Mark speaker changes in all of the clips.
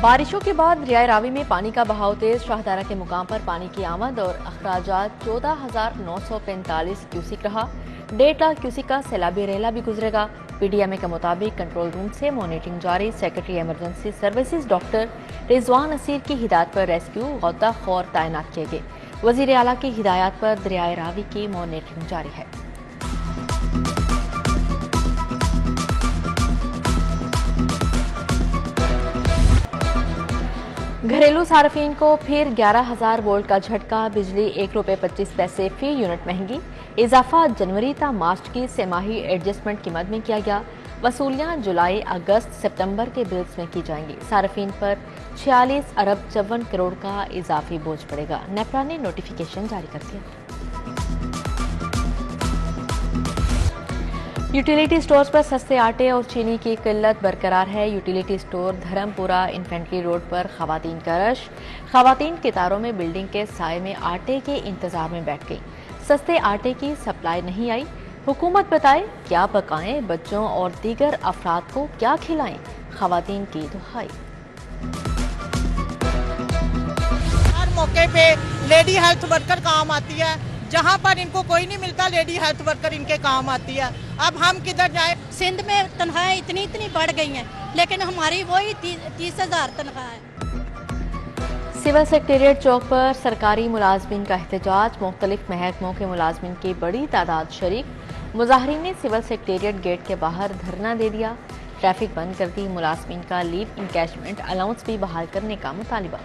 Speaker 1: बारिशों के बाद दरियाए रावी में पानी का बहाव तेज। शाहदारा के मुकाम पर पानी की आमद और अखराजात 14,945 क्यूसिक रहा। 1.5 लाख क्यूसिक का सैलाबी रेला भी गुजरेगा। पीडीएमए के मुताबिक कंट्रोल रूम से मॉनिटरिंग जारी। Secretary emergency services doctor Rizwan Naseer की हिदायत पर रेस्क्यू गौताखोर तैनात किए गए। वजीर आला की हिदायत पर दरियाए रावी की मॉनिटरिंग जारी है। घरेलू सार्फिन को फिर 11,000 वोल्ट का झटका। बिजली ₹1.25 फी यूनिट महंगी। इजाफा जनवरी ता मार्च की सेमाही एडजस्टमेंट की मद में किया गया। वसूलियां जुलाई, अगस्त, सितंबर के बिल्स में की जाएंगी। सार्फिन पर 46 अरब 54 करोड़ का इजाफी बोझ पड़ेगा। नेपरा ने नोटिफिकेशन जारी कर दिया। यूटिलिटी स्टोर्स पर सस्ते आटे और चीनी की किल्लत बरकरार है। Utility store Dharampura infantry road पर खवातीन का रश। खवातीन कितारों में बिल्डिंग के साए में आटे के इंतजार में बैठ गई। सस्ते आटे की सप्लाई नहीं आई। हुकूमत बताए क्या पकाएं, बच्चों और दीगर अफराद को क्या खिलाएं। खवातीन की दुहाई।
Speaker 2: हर मौके पे लेडी हेल्थ वर्कर काम आती है। जहाँ पर इनको कोई नहीं मिलता, लेडी हेल्थ वर्कर इनके काम आती है। अब हम किधर जाए?
Speaker 3: सिंध में तनख्वाहें इतनी बढ़ गई हैं, लेकिन हमारी वही 30,000 तनख्वाह है।
Speaker 1: सिविल सेक्रेटेरिएट चौक पर सरकारी मुलाजमीन का एहतजाज। मुख्तलिफ महकमों के मुलाजमीन की बड़ी तादाद शरीक। मुजाहरीन ने सिविल सेक्रेटेरिएट गेट के बाहर धरना दे दिया। ट्रैफिक बंद कर दी। मुलाजमीन का लीव इनकैशमेंट अलाउंस भी बहाल करने का मुतालिबा।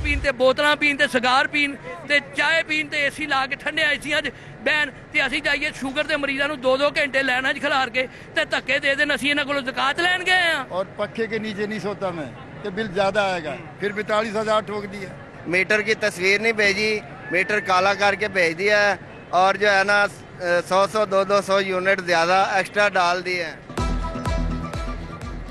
Speaker 4: पीन बोतल पीन सिगार पीन चाय पीन एसी ला के ठंडे एसिया बहन असी जाइए शुगर के मरीजों को 2-2 घंटे लाइन खिलार के धक्के दे दें। असी इन्हों को ज़कात लैन गए हैं
Speaker 5: और पक्खे के नीचे नहीं सोता मैं कि बिल ज्यादा आएगा। फिर 42,000 ठोक दिया।
Speaker 6: मीटर की तस्वीर नहीं भेजी, मीटर काला करके भेज दिया है और जो है ना 100 200 यूनिट ज्यादा एक्स्ट्रा डाल दिए हैं।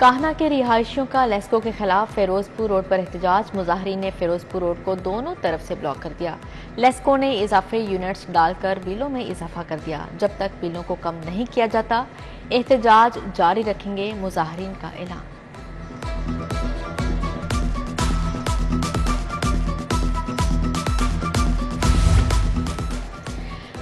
Speaker 1: काहना के रिहायशियों का लेस्को के खिलाफ फिरोजपुर रोड पर एहतजाज। मुजाहरीन ने फिरोजपुर रोड को दोनों तरफ से ब्लॉक कर दिया। लेस्को ने इजाफे यूनिट्स डालकर बिलों में इजाफा कर दिया। जब तक बिलों को कम नहीं किया जाता एहतजाज जारी रखेंगे। मुजाहरीन का ऐलान।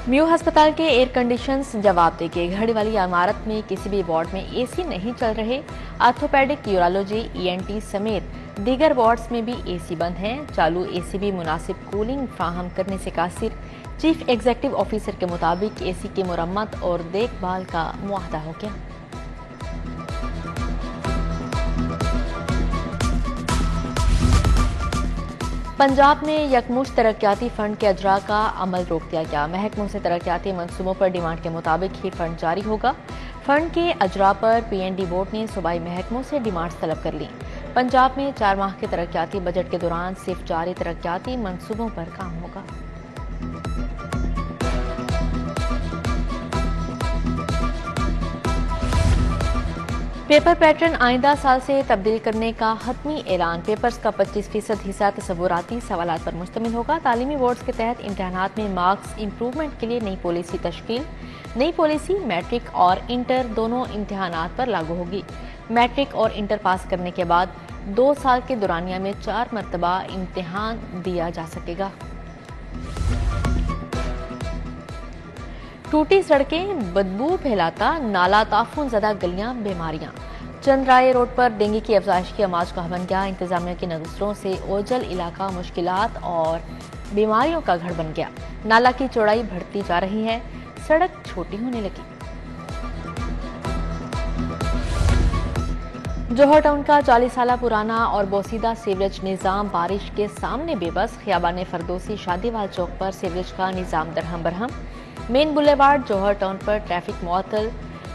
Speaker 1: म्यू अस्पताल के एयर कंडीशंस जवाब देंगे। घड़ी वाली इमारत में किसी भी वार्ड में एसी नहीं चल रहे। आर्थोपेडिक, यूरोलॉजी, ईएनटी समेत दीगर वार्ड्स में भी एसी बंद हैं। चालू एसी भी मुनासिब कूलिंग फ्राहम करने से कासिर। चीफ एग्जीक्यूटिव ऑफिसर के मुताबिक एसी की मुरम्मत और देखभाल का मुआहदा हो गया। पंजाब में यकमुश्त तरक्याती फंड के अजरा का अमल रोक दिया गया। महकमों से तरक्याती मंसूबों पर डिमांड के मुताबिक ही फंड जारी होगा। फंड के अजरा पर पीएनडी बोर्ड ने सूबाई महकमों से डिमांड्स तलब कर ली। पंजाब में 4 माह के तरक्याती बजट के दौरान सिर्फ जारी तरक्याती मंसूबों पर काम होगा। पेपर पैटर्न आइंदा साल से तब्दील करने का हतमी ऐलान। पेपर्स का 25% हिस्सा तसव्वुराती सवालात पर मुश्तमिल होगा। तालीमी बोर्ड्स के तहत इम्तहानात में मार्क्स इम्प्रूवमेंट के लिए नई पॉलिसी तश्कील। नई पॉलिसी मैट्रिक और इंटर दोनों इम्तहानात पर लागू होगी। मैट्रिक और इंटर पास करने के बाद 2 साल के दौरानिया में 4 मरतबा इम्तिहान दिया जा सकेगा। टूटी सड़कें, बदबू फैलाता नाला, ताफून ज़दा गलियां, बीमारियां। चंद्राए रोड पर डेंगू की अफजाइश की आमाज का बन गया। इंतजामिया की नज़रों से ओझल इलाका मुश्किलात और बीमारियों का घर बन गया। नाला की चौड़ाई बढ़ती जा रही है, सड़क छोटी होने लगी। जौहर टाउन का 40 साल पुराना और बोसीदा सीवरेज निज़ाम बारिश के सामने बेबस। खियाबान फरदोसी शादीवाल चौक पर सीवरेज का निज़ाम दरहम बरहम। मेन बुलेवार्ड जौहर टाउन पर ट्रैफिक मुअत्तल।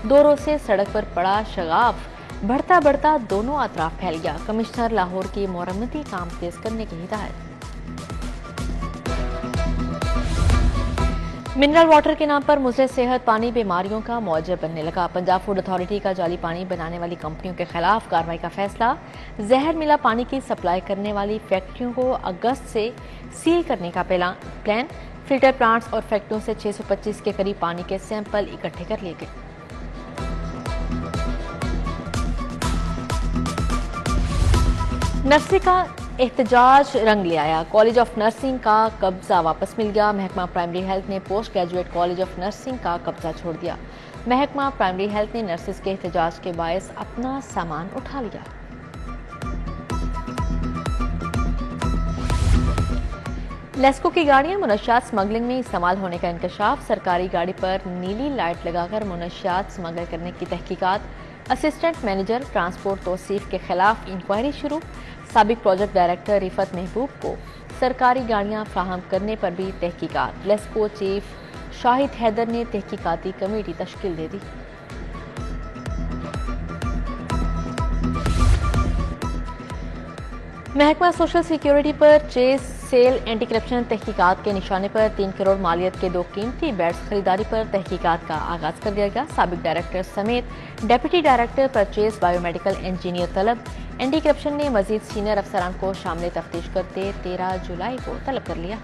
Speaker 1: 2 रोज से सड़क पर पड़ा शगाफ बढ़ता बढ़ता दोनों अतराफ फैल गया। कमिश्नर लाहौर की मरम्मती काम तेज करने की हिदायत। मिनरल वाटर के नाम पर मुज़र सेहत पानी बीमारियों का मौजब बनने लगा। पंजाब फूड अथॉरिटी का जाली पानी बनाने वाली कंपनियों के खिलाफ कार्रवाई का फैसला। जहर मिला पानी की सप्लाई करने वाली फैक्ट्रियों को अगस्त से सील करने का प्लान। फिल्टर प्लांट्स और फैक्ट्रियों से 625 के करीब पानी के सैंपल इकट्ठे कर लिए गए। नर्सिंग का एहतजाज रंग ले आया। कॉलेज ऑफ नर्सिंग का कब्जा वापस मिल गया। महकमा प्राइमरी हेल्थ ने post graduate college of nursing का कब्जा छोड़ दिया। महकमा प्राइमरी हेल्थ ने नर्सिस के एहतजाज के बायस अपना सामान उठा लिया। लेस्को की गाड़ियां मुनशियात स्मगलिंग में इस्तेमाल होने का इंकशाफ। सरकारी गाड़ी पर नीली लाइट लगाकर मुनशियात स्मगल करने की तहकीकात। असिस्टेंट मैनेजर ट्रांसपोर्ट तौसीफ के खिलाफ इंक्वायरी शुरू। साबिक प्रोजेक्ट डायरेक्टर रिफत महबूब को सरकारी गाड़ियां फ्राहम करने पर भी तहकीकात। लेस्को चीफ शाहिद हैदर ने तहकीकाती कमेटी तश्कील दे दी। महकमा सोशल सिक्योरिटी पर चेस सेल एंटी करप्शन तहकीकात के निशाने पर 3 करोड़ मालियत के 2 कीमती बेड्स खरीदारी पर तहकीकात का आगाज कर दिया गया। साबिक डायरेक्टर समेत deputy director purchase biomedical engineer तलब। एंटी करप्शन ने मजीद सीनियर अफसरान को शामिल तफ्तीश करते 13 जुलाई को तलब कर लिया।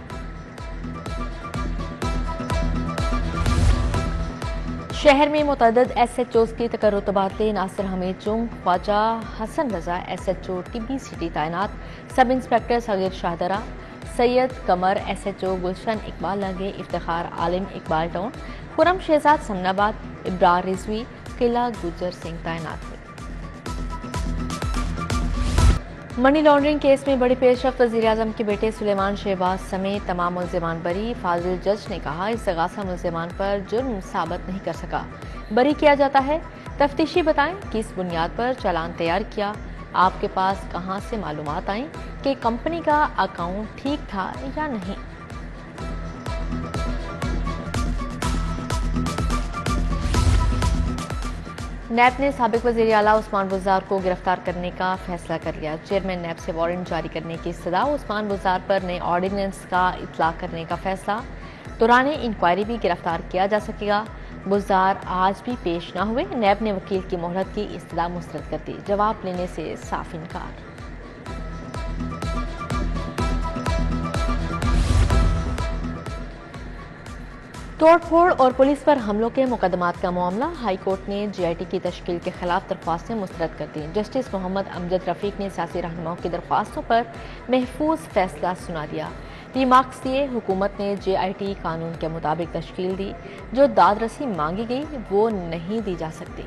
Speaker 1: शहर में मुतअद्दिद SHOs की तकर्रुर तबादले। नासिर हमीद चुंग, ख्वाजा हसन रजा SHO टिब्बी सिटी तैनात। सब इंस्पेक्टर सगीर शाहदरा, सैयद कमर SHO गुलशन इकबाल लगे, इफ्तिखार आलिम इकबाल टाउन, खुरम शहजाद समनाबाद, इब्रार रिजवी किला गुजर सिंह तैनात हुए। मनी लॉन्ड्रिंग केस में बड़ी पेशरफ्त वज़ीर आज़म के बेटे सुलेमान शहबाज समेत तमाम मुल्ज़िमान बरी। फाजिल जज ने कहा इस्तग़ासा मुल्ज़िमान पर जुर्म साबित नहीं कर सका, बरी किया जाता है। तफ्तीशी बताएं किस बुनियाद पर चालान तैयार किया। आपके पास कहां से मालूमात आई कि कंपनी का अकाउंट ठीक था या नहीं। नैब ने साबिक वज़ीर आला उस्मान बुज़दार को गिरफ्तार करने का फैसला कर लिया। चेयरमैन नैब से वारंट जारी करने की इस्तदा। उस्मान बुज़दार पर नए ऑर्डिनेंस का इतलाक करने का फैसला। दौरान इंक्वायरी भी गिरफ्तार किया जा सकेगा। बुज़दार आज भी पेश न हुए। नैब ने वकील की मोहलत की इस्तदा मुस्तरद कर दी। जवाब लेने से साफ इनकार। तोड़फोड़ और पुलिस पर हमलों के मुकदमात का मामला। हाई कोर्ट ने GIT की तश्कील के खिलाफ दरख्वास्तें मुस्तरद कर दी। जस्टिस मोहम्मद अमजद रफीक ने सियासी रहनुमाओं की दरख्वास्तों पर महफूज फैसला सुना दिया। रिमार्क्स दिए हुकूमत ने JIT कानून के मुताबिक तश्कील दी। जो दादरसी मांगी गई वो नहीं दी जा सकती।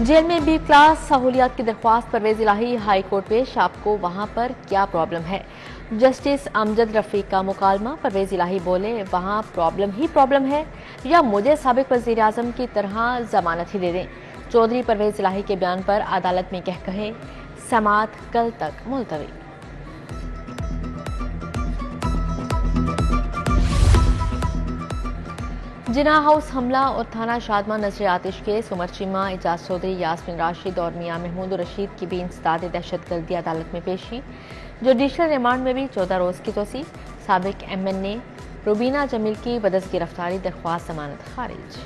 Speaker 1: जेल में B क्लास सहूलियात की दरख्वास्त परवेज इलाही हाई कोर्ट पेश। आपको वहां पर क्या प्रॉब्लम है? जस्टिस अमजद रफीक का मुकालमा। परवेज इलाही बोले वहां प्रॉब्लम ही प्रॉब्लम है या मुझे साबिक वज़ीर आज़म की तरह जमानत ही दे दें। चौधरी परवेज इलाही के बयान पर अदालत में कह कहे समाअत कल तक मुलतवी। जिना हाउस हमला और थाना शादमा नजर आतिश केस। उमर चीमा, एजाज चौधरी, यास्मीन राशिद और मियां महमूद रशीद की भी इंसदाद दहशतगर्दी अदालत में पेशी। जुडिशल रिमांड में भी 14 रोज की तोसी। साबिक MN रुबीना जमील की बदस गिरफ्तारी दरख्वास्त जमानत खारिज।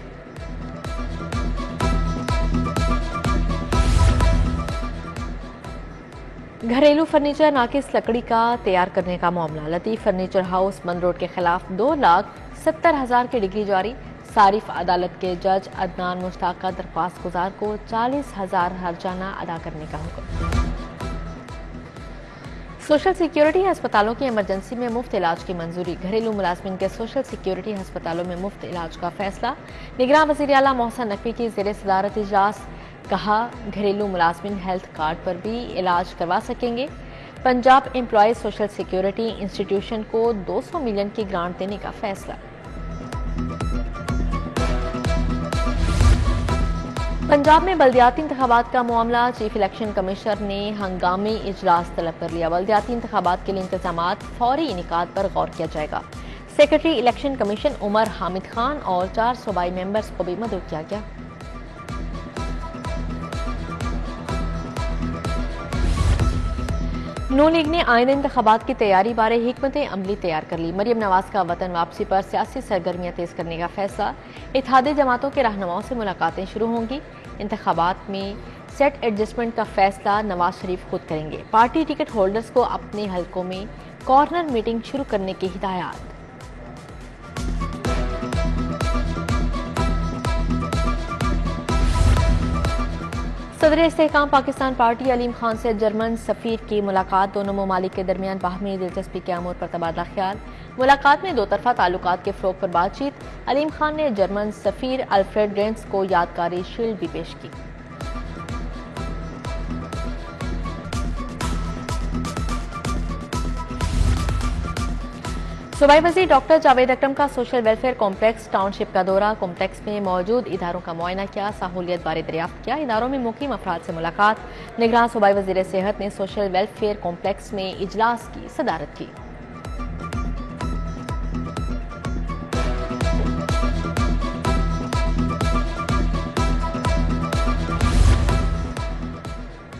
Speaker 1: घरेलू फर्नीचर नाकिस लकड़ी का तैयार करने का मामला। लतीफ फर्नीचर हाउस बंद रोड के खिलाफ 2,70,000 की डिग्री जारी। सारिफ अदालत के जज अदनान मुश्ताक का दरख्वास्त गुजार को 40,000 हर्जाना अदा करने का हुक्म। सोशल सिक्योरिटी अस्पतालों की इमरजेंसी में मुफ्त इलाज की मंजूरी। घरेलू मुलाजमिन के सोशल सिक्योरिटी अस्पतालों में मुफ्त इलाज का फैसला। निगरान वज़ीर आला मोहसिन नकवी की ज़ेर सदारत इजलास। कहा घरेलू मुलाजमिन हेल्थ कार्ड पर भी इलाज करवा सकेंगे। Punjab employees social security institution को 200 मिलियन की ग्रांट देने का फैसला। पंजाब में बल्दियाती इंतखाबात का मामला। चीफ इलेक्शन कमिश्नर ने हंगामी इजलास तलब कर लिया। बल्दियाती इंतखाबात के लिए इंतजामात फौरी इनेकाद पर गौर किया जाएगा। Secretary election commission Umar Hamid Khan और 4 सूबाई मेंबर्स को भी मदद किया गया। नून लीग ने आइंदा इंतखाबात की तैयारी बारे हिकमत अमली तैयार कर ली। मरियम नवाज का वतन वापसी पर सियासी सरगर्मियां तेज करने का फैसला। इत्तेहादी जमातों के रहनुमाओं से मुलाकातें शुरू होंगी। इंतखाबात में सेट एडजस्टमेंट का फैसला नवाज शरीफ खुद करेंगे। पार्टी टिकट होल्डर्स को अपने हलकों में कॉर्नर मीटिंग शुरू करने की हिदायत। सदर इस्तेहकाम पाकिस्तान पार्टी अलीम खान से जर्मन सफीर की मुलाकात। दोनों ममालिक के दरमियान बाहमी दिलचस्पी के अमूर पर तबादला ख्याल। मुलाकात में दो तरफा ताल्लुकात के फ़रोग़ पर बातचीत। अलीम खान ने जर्मन सफीर अल्फ्रेड गेंट्स को यादगारी शील्ड भी पेश की। सूबाई वज़ीर डॉक्टर जावेद अकरम का सोशल वेलफेयर कॉम्प्लेक्स टाउनशिप का दौरा। कॉम्प्लेक्स में मौजूद इदारों का मुआयना किया, सहूलियत बारे दरियाफ्त किया। इदारों में मुकीम अफराद से मुलाकात। निगरान सूबाई वज़ीर सेहत ने सोशल वेलफेयर कॉम्प्लेक्स में इजलास की सदारत की।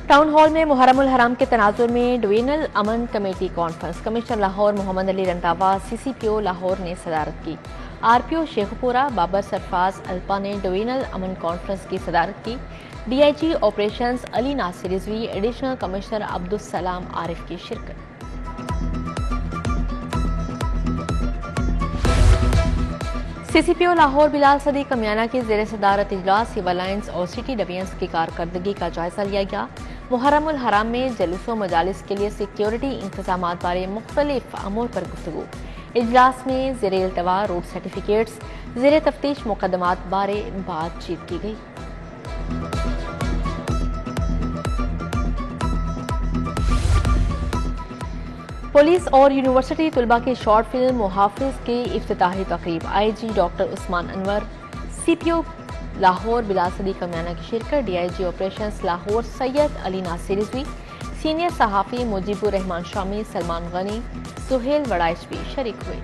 Speaker 1: टाउन हॉल में मुहर्रमुल हराम के तनाजुर में डिवीजनल अमन committee conference. Commissioner Lahore Mohammad Ali Randhawa CCPO Lahore ने सदारत की। RPO शेखपुरा बाबर सरफराज अल्पा ने डिवीजनल अमन कॉन्फ्रेंस की सदारत की। DIG operations Ali Nasir Rizvi, additional commissioner Abdul Salam Arif की शिरकत। CCPO लाहौर बिलाल सदी कमियाना की ज़ेर सदारत इजलास सिविल लाइन्स और सिटी डिवीजन्स की कारकर्दगी का जायजा लिया गया। मुहर्रमुल हराम में जलूसों मजालिस के लिए सिक्योरिटी इंतजामात बारे मुख्तलिफ अमूर पर गुफ्तगू। इजलास में ज़ेर इल्तवा रोड सर्टिफिकेट्स, ज़ेर तफ्तीश मुकदमात बारे बातचीत की गई। पुलिस और यूनिवर्सिटी तलबा की शॉर्ट फिल्म मुहाफिज की इफ्तिताही तकरीब। IG doctor Usman Anwar, CPO Lahore Bilal Siddique Kamiana की शिरकत। DIG operations Lahore Syed Ali Nasir Rizvi, senior सहाफ़ी मुजीबुर रहमान शामी, सलमान गनी, सुहेल वड़ाइच भी शरीक हुए।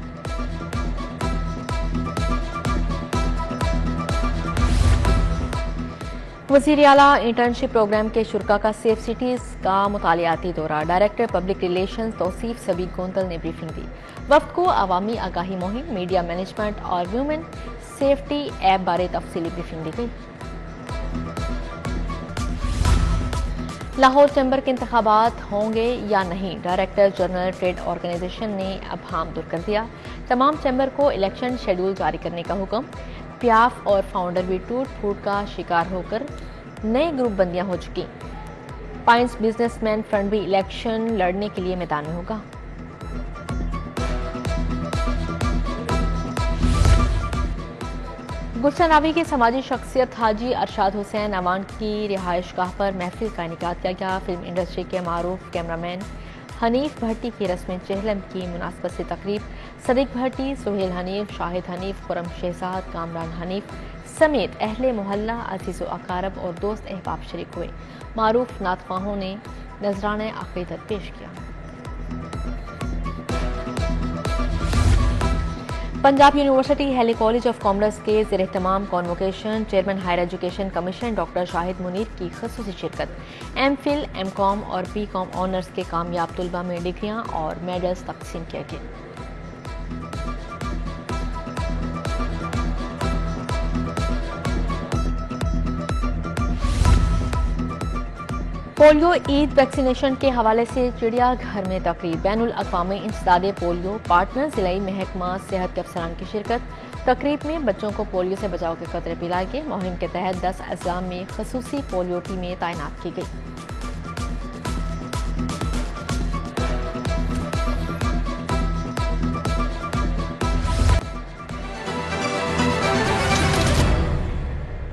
Speaker 1: वज़ीर आला इंटर्नशिप प्रोग्राम के शुरा का सेफ सिटीज़ का मुतालियाती दौरा। डायरेक्टर पब्लिक रिलेशंस तौसीफ सबी गोंतल ने ब्रीफिंग दी। वफ्द को अवामी आगाही मुहिम, मीडिया मैनेजमेंट और वुमेन सेफ्टी ऐप बारे तफसीली ब्रीफिंग दी गई। लाहौर चैम्बर के इंतखाबात होंगे या नहीं, डायरेक्टर जनरल ट्रेड ऑर्गेनाइजेशन ने अबहाम दूर कर दिया। तमाम चैम्बर को इलेक्शन शेड्यूल जारी करने का हुक्म। प्याफ और फाउंडर भी टूट फूट का शिकार होकर नए ग्रुप बंदियां हो चुकी। पाइंस बिजनेसमैन फ्रंट भी इलेक्शन लड़ने के लिए मैदान में होगा। गुलशन की समाजी शख्सियत हाजी अरशाद हुसैन अवान की रिहाइश गाह पर महफिल का इनेकाद किया गया। फिल्म इंडस्ट्री के मारूफ कैमरामैन हनीफ भट्टी की रस्म चहलम की मुनासबत से तकरीब। सदीक भट्टी, सुहेल हनीफ, शाहिद हनीफ, खुरम शहजाद, कामरान हनीफ समेत अहले मोहल्ला, अजीज़ अकारब और दोस्त अहबाब शरीक हुए। मारूफ नातख्वाहों ने नजराना अक़ीदत पेश किया। Punjab university Hailey college of commerce के ज़ेर एहतमाम convocation chairman higher education commission doctor Shahid Munir की ख़ुसूसी शिरकत। MPhil, MCom और BCom ऑनर्स के कामयाब तलबा में डिग्रियां और मेडल्स तकसीम किए गए। पोलियो ईद वैक्सीनेशन के हवाले से चिड़ियाघर में तकरीब। बैनुल अक़वामी इंसदादे पोलियो पार्टनर ज़िलाई महकमा सेहत के अफसरान की शिरकत। तकरीब में बच्चों को पोलियो से बचाव के कतरे पिलाए गए। मुहिम के तहत 10 अज़लाम में ख़ुसूसी पोलियो टीमें तैनात की गई।